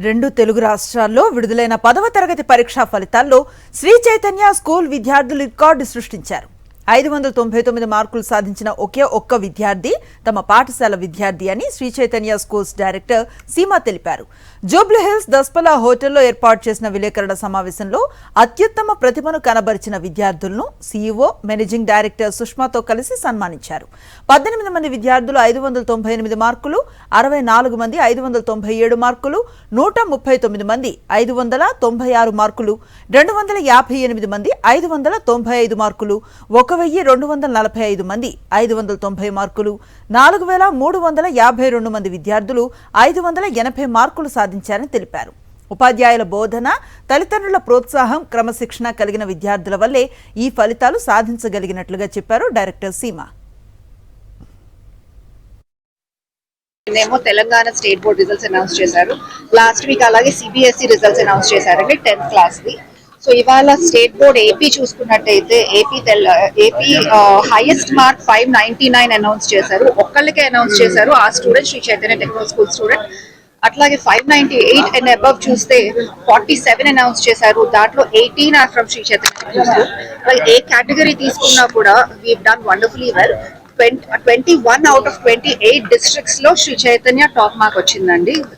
రెండు తెలుగు రాష్ట్రాల్లో విడుదలైన 10వ తరగతి పరీక్షా ఫలితాల్లో శ్రీ చైతన్య స్కూల్ విద్యార్థులు రికార్డు సృష్టించారు. 599 మార్కులు సాధించిన ఒకే ఒక్క విద్యార్థి తమ పాఠశాల విద్యార్థి అని శ్రీ చైతన్య స్కూల్స్ డైరెక్టర్ సీమా తెలిపారు. జూబ్లీహిల్స్ దస్పలా హోటల్లో ఏర్పాటు చేసిన విలేకరుల సమావేశంలో అత్యుత్తమ ప్రతిభను కనబరిచిన విద్యార్థులను సీఈఓ మేనేజింగ్ డైరెక్టర్ సుష్మాతో కలిసి సన్మానించారు. 18 మంది విద్యార్థులు 598 మార్కులు, 64 మంది 597 మార్కులు, 139 మంది 596 మార్కులు, 258 మంది 595 మార్కులు, 1245 మంది 590 మార్కులు, 4352 మంది విద్యార్థులు 580 మార్కులు సాధించారని తెలిపారు. ఉపాధ్యాయుల బోధన, తల్లిదండ్రుల ప్రోత్సాహం, క్రమశిక్షణ కలిగిన విద్యార్థుల వల్లే ఈ ఫలితాలు సాధించగలిగినట్లుగా చెప్పారు director Seema. Telangana state board results announce చేశారు. లాస్ట్ వీక్ అలాగే సిబిఎస్ఈ రిజల్ట్స్ అనౌన్స్ చేశారండి 10th క్లాస్ ది. సో ఇవాళ స్టేట్ బోర్డ్ ఏపీ చూసుకున్నట్టయితే ఏపీ హైయెస్ట్ మార్క్ 599 అనౌన్స్ చేశారు. ఒక్కళ్ళకే అనౌన్స్ చేశారు, ఆ student Sri Chaitanya technical school student. అట్లాగే 598 అండ్ అబవ్ చూస్తే 47 అనౌన్స్ చేశారు. దాంట్లో 18 are from Sri Chaitanya school. ఏ కేటగిరీ తీసుకున్నా కూడా we done wonderfully well. 21 out of 28 districts లో శ్రీ చైతన్య టాప్ మార్క్ వచ్చిందండి.